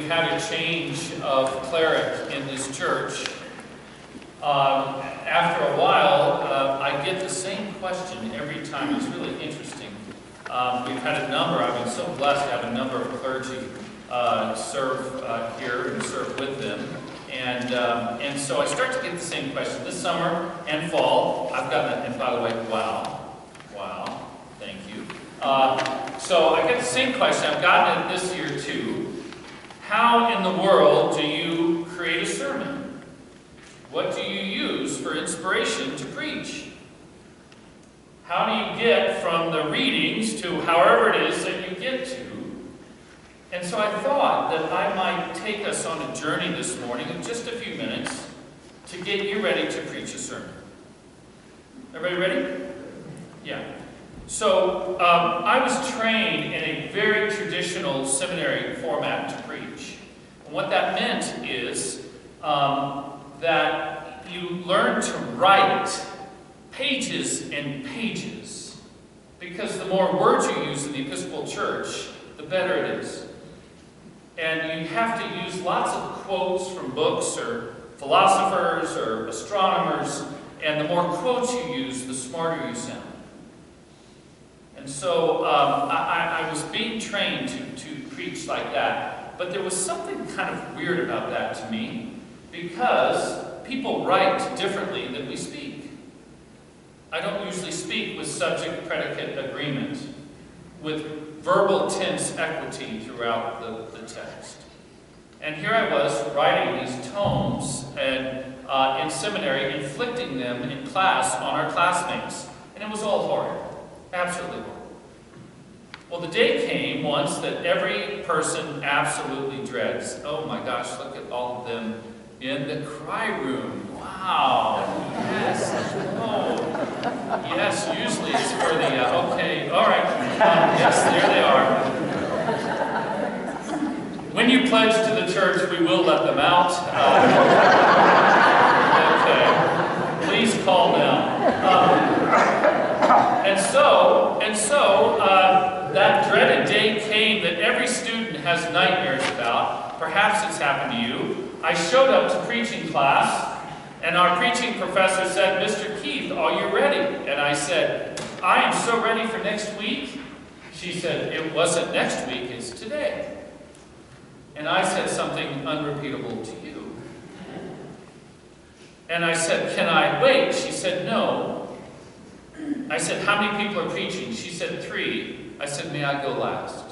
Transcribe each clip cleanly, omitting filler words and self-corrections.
we've had a change of cleric in this church, after a while, I get the same question every time. It's really interesting. We've had a number, I've been so blessed to have a number of clergy serve here and serve with them. And so I start to get the same question. This summer and fall, I've gotten, and by the way, wow, thank you. So I get the same question, I've gotten it this year too. How in the world do you create a sermon? What do you use for inspiration to preach? How do you get from the readings to however it is that you get to? And so I thought that I might take us on a journey this morning in just a few minutes to get you ready to preach a sermon. Everybody ready? Yeah. So I was trained in a very traditional seminary format to preach. And what that meant is that you learn to write pages and pages, because the more words you use in the Episcopal Church, the better it is. And you have to use lots of quotes from books or philosophers or astronomers, and the more quotes you use, the smarter you sound. And so I was being trained to preach like that, but there was something kind of weird about that to me, because people write differently than we speak. I don't usually speak with subject-predicate agreement, with verbal tense equity throughout the text. And here I was writing these tomes and in seminary, inflicting them in class on our classmates. And it was all horrid. Absolutely horrid. Well, the day came once that every person absolutely dreads. Oh my gosh, look at all of them in the cry room. Wow. Yes. Oh. Yes, usually it's for the, okay, all right. Yes, there they are. When you pledge to the church, we will let them out. Okay. Please calm down. And so, that dreaded day came that every student has nightmares about. Perhaps it's happened to you. I showed up to preaching class, and our preaching professor said, "Mr. Keith, are you ready?" And I said, "I am so ready for next week." She said, "It wasn't next week, it's today." And I said something unrepeatable to you. And I said, "Can I wait?" She said, "No." I said, "How many people are preaching?" She said, 3. I said, "May I go last?"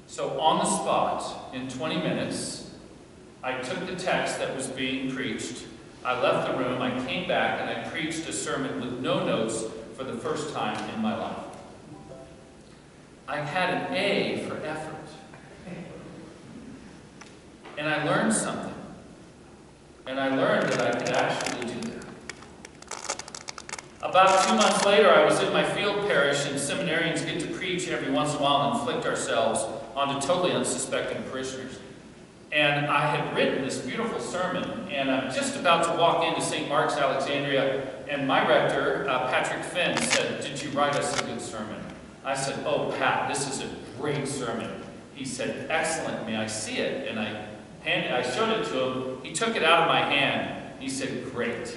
So on the spot, in 20 minutes, I took the text that was being preached. I left the room, I came back, and I preached a sermon with no notes for the first time in my life. I had an A for effort. And I learned something. And I learned that I could actually do that. About 2 months later, I was in my field parish, and seminarians get to preach every once in a while and inflict ourselves onto totally unsuspecting parishioners. And I had written this beautiful sermon, and I'm just about to walk into St. Mark's, Alexandria, and my rector, Patrick Finn, said, "Did you write us a good sermon?" I said, "Oh, Pat, this is a great sermon." He said, "Excellent, may I see it?" And I showed it to him. He took it out of my hand. He said, "Great."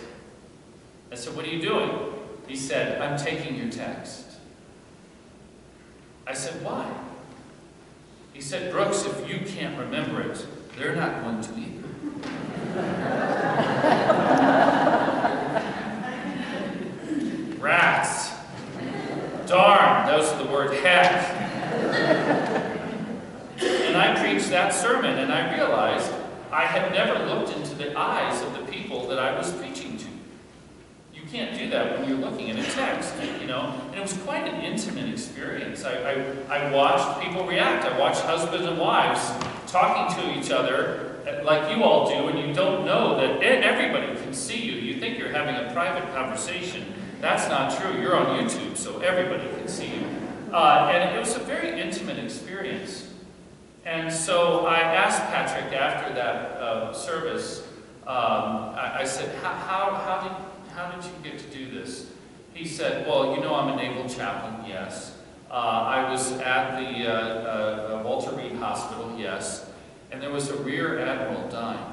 I said, "What are you doing?" He said, "I'm taking your text." I said, "Why?" He said, "Brooks, if you can't remember it, they're not going to either." Rats. Darn, those are the word heck. And I preached that sermon, and I realized I had never looked into the eyes of the people that I was preaching to. You can't do that when you're looking at a text, you know. And it was quite an intimate experience. I watched people react. I watched husbands and wives talking to each other like you all do, and you don't know that everybody can see you. You think you're having a private conversation. That's not true. You're on YouTube, so everybody can see you. And it was a very intimate experience. And so I asked Patrick after that service, I said, how did you get to do this? He said, "Well, you know I'm a naval chaplain, yes. I was at the Walter Reed Hospital, yes. and there was a rear admiral dying.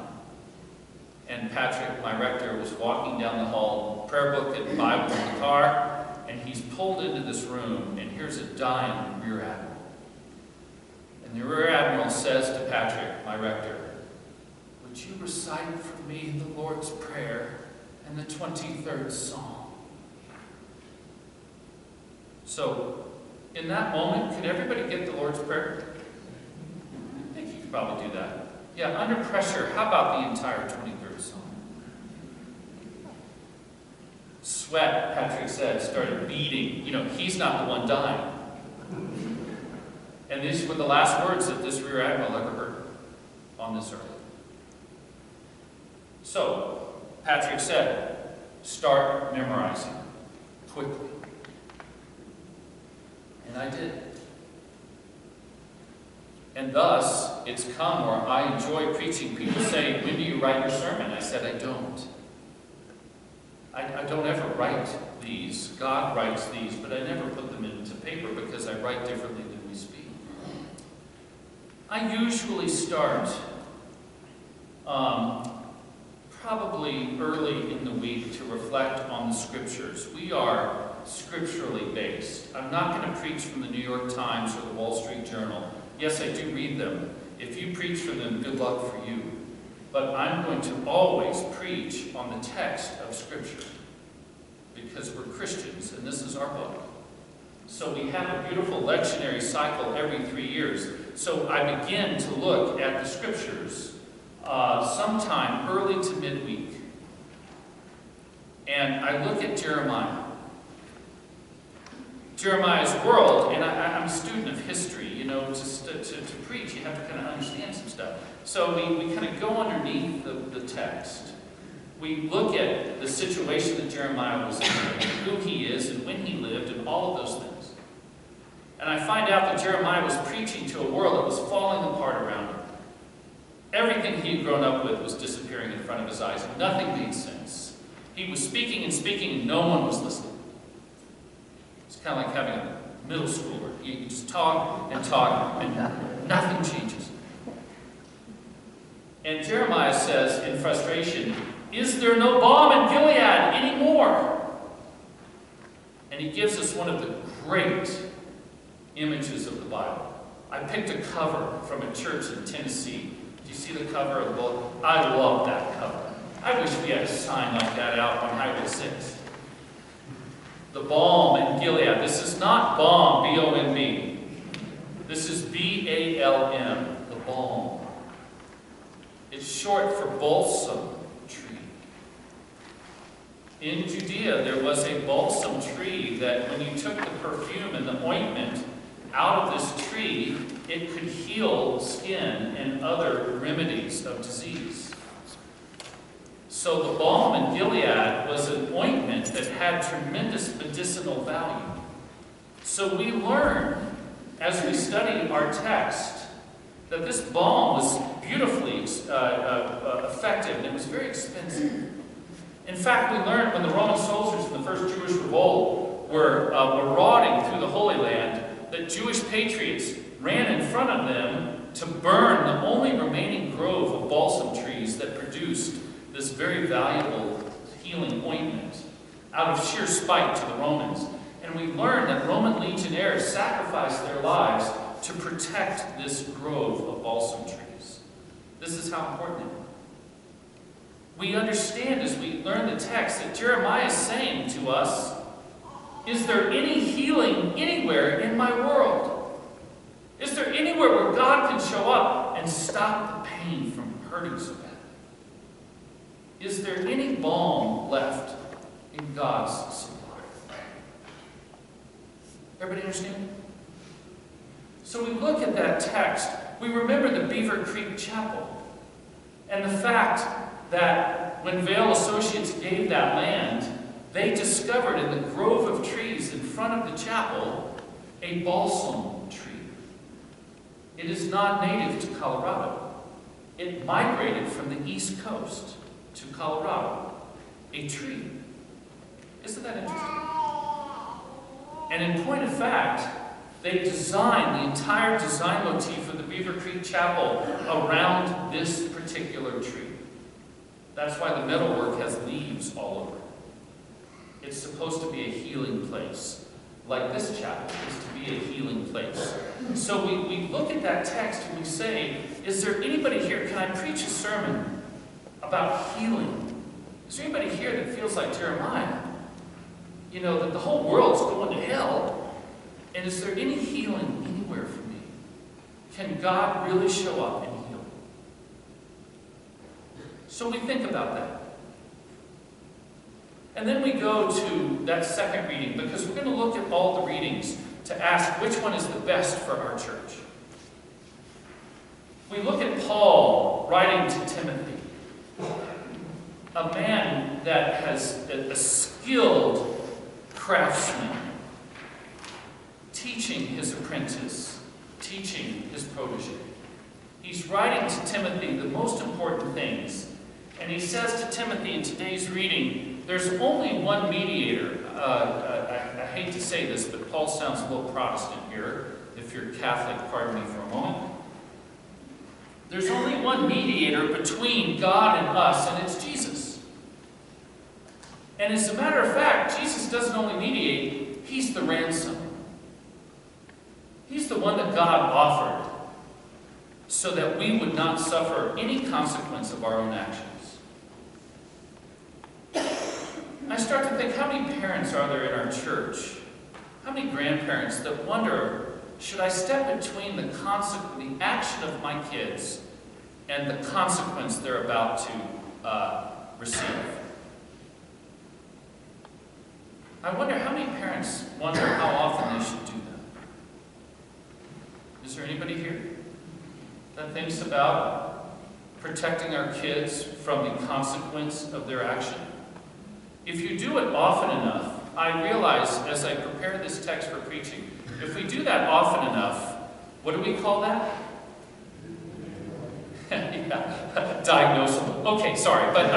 And Patrick, my rector, was walking down the hall, prayer book and Bible in the car, and he's pulled into this room, and here's a dying rear admiral. And the rear admiral says to Patrick, my rector, "Would you recite for me the Lord's Prayer and the 23rd Psalm?" So, in that moment, could everybody get the Lord's Prayer? I think you could probably do that. Yeah, under pressure, how about the entire 23rd Psalm? Sweat, Patrick said, started beating. You know, he's not the one dying. And these were the last words that this rear admiral ever heard on this earth. So, Patrick said, start memorizing quickly. And I did. And thus, it's come where I enjoy preaching. People say, "When do you write your sermon?" I said, I don't. I don't ever write these. God writes these, but I never put them into paper because I write differently than we speak. I usually start probably early in the week to reflect on the Scriptures. We are scripturally based. I'm not going to preach from the New York Times or the Wall Street Journal. Yes, I do read them. If you preach from them, good luck for you. But I'm going to always preach on the text of Scripture because we're Christians and this is our book. So we have a beautiful lectionary cycle every 3 years. So I begin to look at the Scriptures sometime early to midweek. And I look at Jeremiah. Jeremiah's world, and I'm a student of history, you know, to preach, you have to kind of understand some stuff. So we kind of go underneath the text. We look at the situation that Jeremiah was in, who he is, and when he lived, and all of those things. And I find out that Jeremiah was preaching to a world that was falling apart around him. Everything he had grown up with was disappearing in front of his eyes. Nothing made sense. He was speaking and speaking, and no one was listening. It's kind of like having a middle schooler. You just talk, and nothing changes. And Jeremiah says in frustration, "Is there no balm in Gilead anymore?" And he gives us one of the great images of the Bible. I picked a cover from a church in Tennessee. Do you see the cover of the book? I love that cover. I wish we had a sign like that out on Highway 6. The balm in Gilead. This is not balm, B-O-M-B. This is B-A-L-M, the balm. It's short for balsam tree. In Judea, there was a balsam tree that when you took the perfume and the ointment out of this tree, it could heal skin and other remedies of disease. So the balm in Gilead was an ointment that had tremendous medicinal value. So we learn, as we study our text, that this balm was beautifully effective and it was very expensive. In fact, we learned when the Roman soldiers in the first Jewish revolt were marauding through the Holy Land, that Jewish patriots ran in front of them to burn the only remaining grove of balsam trees that produced this very valuable healing ointment out of sheer spite to the Romans. And we learn that Roman legionnaires sacrificed their lives to protect this grove of balsam trees. This is how important it is. We understand as we learn the text that Jeremiah is saying to us, is there any healing anywhere in my world? Is there anywhere where God can show up and stop the pain from hurting so bad? Is there any balm left in God's supply? Everybody understand? So we look at that text. We remember the Beaver Creek Chapel and the fact that when Vail Associates gave that land, they discovered in the grove of trees in front of the chapel a balsam tree. It is not native to Colorado. It migrated from the East Coast to Colorado. A tree. Isn't that interesting? And in point of fact, They designed the entire design motif of the Beaver Creek Chapel around this particular tree. That's why the metalwork has leaves all over it. It's supposed to be a healing place, like this chapel is to be a healing place. So we look at that text and we say, is there anybody here, can I preach a sermon about healing? Is there anybody here that feels like Jeremiah? You know, that the whole world's going to hell. And is there any healing anywhere for me? Can God really show up and heal? So we think about that. And then we go to that second reading, because we're going to look at all the readings to ask which one is the best for our church. We look at Paul writing to Timothy, a man that has a skilled craftsman, teaching his apprentice, teaching his protege. He's writing to Timothy the most important things. And he says to Timothy in today's reading, there's only one mediator. I hate to say this, but Paul sounds a little Protestant here. If you're Catholic, pardon me for a moment. There's only one mediator between God and us, and it's Jesus. And as a matter of fact, Jesus doesn't only mediate, he's the ransom. He's the one that God offered so that we would not suffer any consequence of our own actions. I start to think, how many parents are there in our church? How many grandparents that wonder, should I step between the action of my kids and the consequence they're about to receive? I wonder how many parents wonder how often they should do that. Is there anybody here that thinks about protecting our kids from the consequence of their action? If you do it often enough, I realize as I prepare this text for preaching, if we do that often enough, what do we call that? Yeah, diagnosable. Okay, sorry, but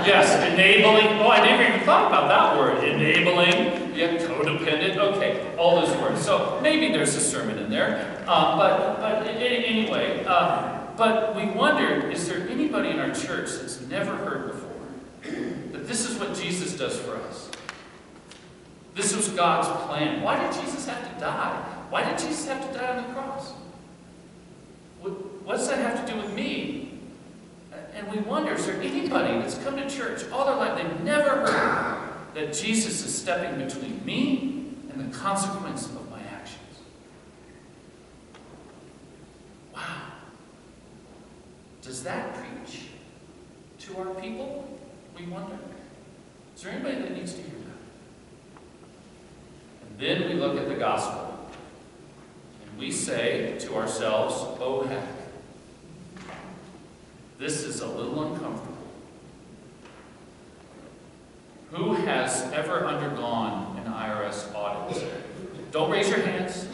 yes, enabling. Oh, I never even thought about that word. Enabling, yeah, codependent. Okay, all those words. So maybe there's a sermon in there. But anyway, but we wondered, is there anybody in our church that's never heard before that this is what Jesus does for us? This was God's plan. Why did Jesus have to die? Why did Jesus have to die on the cross? What does that have to do with me? And we wonder, is there anybody that's come to church all their life, they've never heard that Jesus is stepping between me and the consequence of my actions? Wow. Does that preach to our people? We wonder. Is there anybody that needs to hear that? And then we look at the gospel. And we say to ourselves, oh heck, this is a little uncomfortable. Who has ever undergone an IRS audit? Don't raise your hands.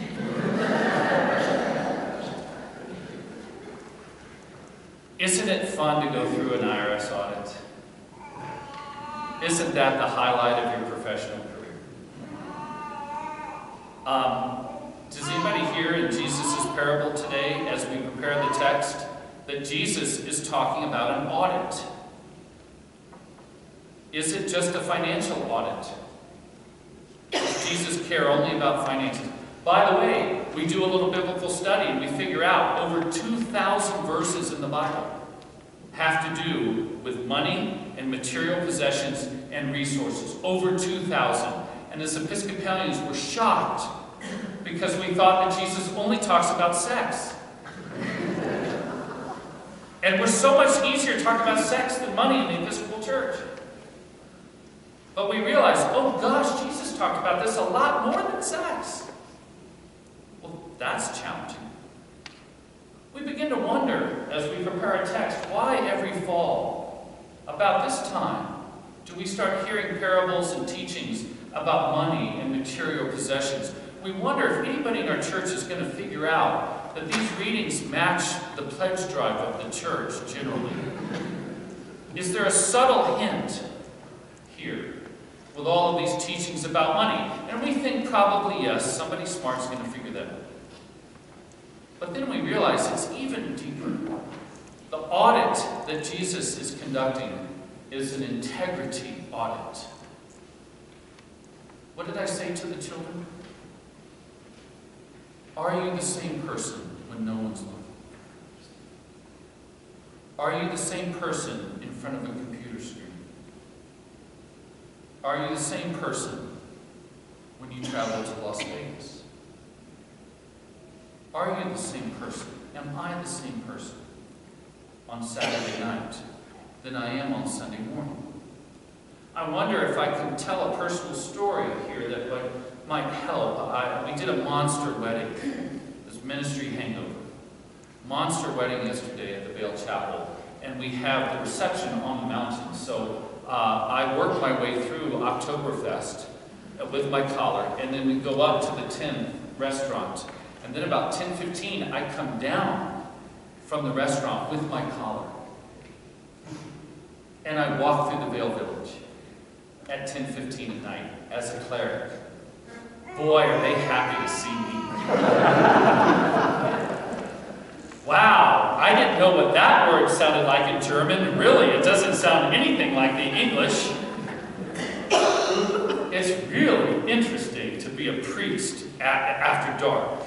Isn't it fun to go through an IRS audit? Isn't that the highlight of your professional career? Does anybody hear in Jesus' parable today, as we prepare the text, that Jesus is talking about an audit? Is it just a financial audit? Does Jesus care only about finances? By the way, we do a little biblical study and we figure out over 2,000 verses in the Bible have to do with money and material possessions and resources. Over 2,000. And as Episcopalians, we're shocked because we thought that Jesus only talks about sex. And we're so much easier to talk about sex than money in the Episcopal Church. But we realize, oh gosh, Jesus talked about this a lot more than sex. Well, that's challenging. We begin to wonder, as we prepare our text, why every fall, about this time, do we start hearing parables and teachings about money and material possessions? We wonder if anybody in our church is going to figure out that these readings match the pledge drive of the church generally. Is there a subtle hint here with all of these teachings about money. And we think probably, yes, somebody smart's going to figure that out. But then we realize it's even deeper. The audit that Jesus is conducting is an integrity audit. What did I say to the children? Are you the same person when no one's looking? Are you the same person in front of a computer screen? Are you the same person when you travel to Las Vegas? Are you the same person? Am I the same person on Saturday night than I am on Sunday morning? I wonder if I could tell a personal story here that might help. We did a monster wedding, this ministry hangover. Monster wedding yesterday at the Vail Chapel, and we have the reception on the mountain. So I worked my way through Oktoberfest with my collar, and then we go up to the 10 restaurant. And then about 10:15, I come down from the restaurant with my collar. And I walk through the Vail Village at 10:15 at night as a cleric. Boy, are they happy to see me. Wow, I didn't know what that word sounded like in German. Really, it doesn't sound anything like the English. It's really interesting to be a priest after dark.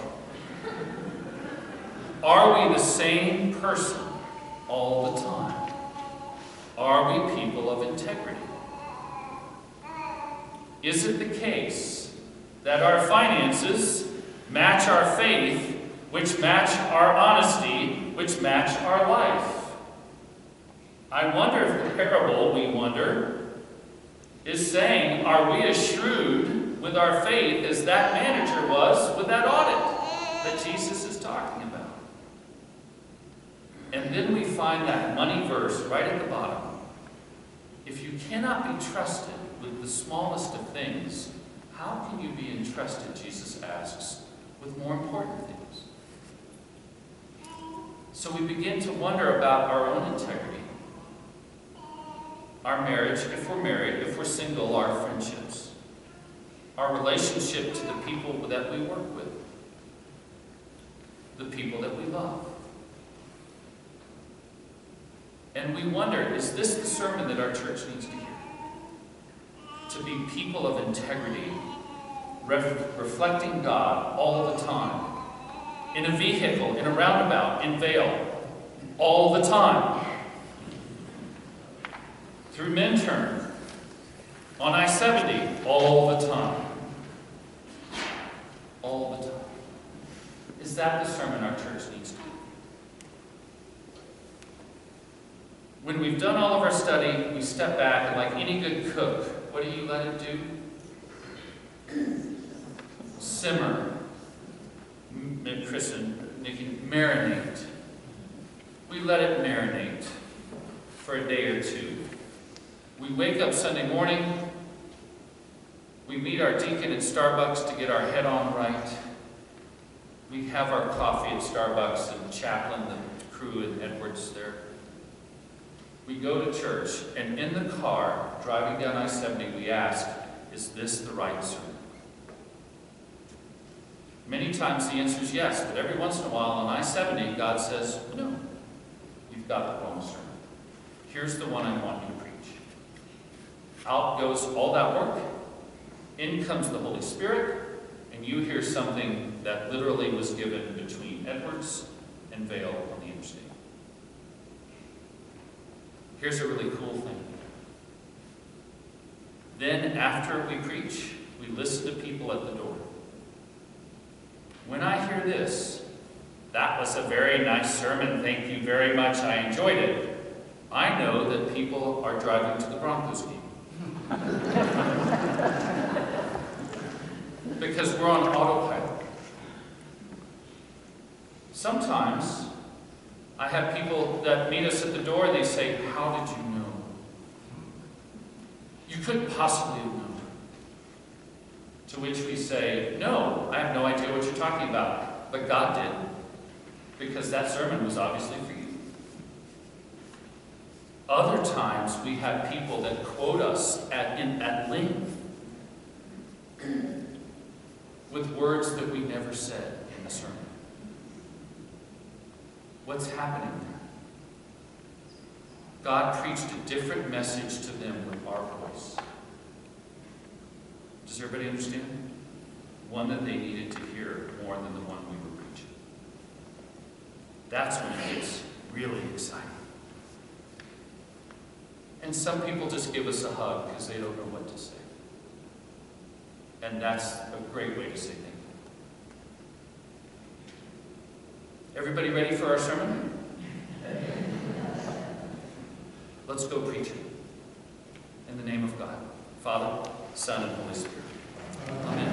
Are we the same person all the time? Are we people of integrity? Is it the case that our finances match our faith, which match our honesty, which match our life? I wonder if the parable, is saying, are we as shrewd with our faith as that manager was with that audit that Jesus is talking about? And then we find that money verse right at the bottom. If you cannot be trusted with the smallest of things, how can you be entrusted, Jesus asks, with more important things? So we begin to wonder about our own integrity, our marriage, if we're married, if we're single, our friendships, our relationship to the people that we work with, the people that we love. And we wonder, is this the sermon that our church needs to hear? To be people of integrity, reflecting God all the time. In a vehicle, in a roundabout, in Vail, all the time. Through Minturn, on I-70, all the time. All the time. Is that the sermon our church needs to hear? When we've done all of our study, we step back, and like any good cook, what do you let it do? Simmer. Chris and Nikki, marinate. We let it marinate for a day or two. We wake up Sunday morning. We meet our deacon at Starbucks to get our head on right. We have our coffee at Starbucks and Chaplain, the crew at Edwards there. We go to church, and in the car, driving down I-70, we ask, is this the right sermon? Many times the answer is yes, but every once in a while on I-70, God says, no, you've got the wrong sermon. Here's the one I want you to preach. Out goes all that work. In comes the Holy Spirit, and you hear something that literally was given between Edwards and Vail on the interstate. Here's a really cool thing. Then after we preach, we listen to people at the door. When I hear this, that was a very nice sermon, thank you very much, I enjoyed it, I know that people are driving to the Broncos game. Because we're on autopilot. Sometimes I have people that meet us at the door, they say, how did you know? You couldn't possibly have known. To which we say, no, I have no idea what you're talking about. But God did. Because that sermon was obviously for you. Other times we have people that quote us at length with words that we never said in the sermon? What's happening there? God preached a different message to them with our voice. Does everybody understand? One that they needed to hear more than the one we were preaching. That's when it gets really exciting. And some people just give us a hug because they don't know what to say. And that's a great way to say thank you. Everybody ready for our sermon? Let's go preach it. In the name of God, Father, Son, and Holy Spirit. Amen.